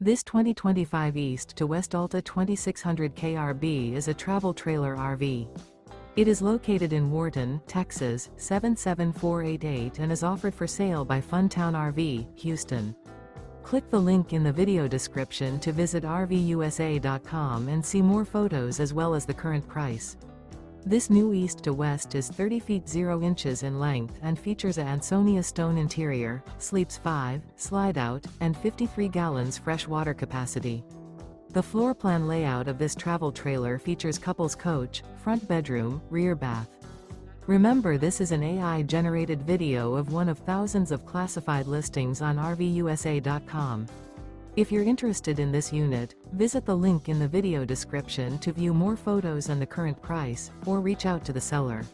This 2025 East to West Alta 2600 KRB is a travel trailer RV. It is located in Wharton, Texas, 77488 and is offered for sale by Funtown RV, Houston. Click the link in the video description to visit RVUSA.com and see more photos as well as the current price. This new East to West is 30 feet 0 inches in length and features a ANSONIA Stone interior, sleeps 5, slide-out, and 53 gallons fresh water capacity. The floor plan layout of this travel trailer features couples coach, front bedroom, rear bath. Remember, this is an AI-generated video of one of thousands of classified listings on RVUSA.com. If you're interested in this unit, visit the link in the video description to view more photos and the current price, or reach out to the seller.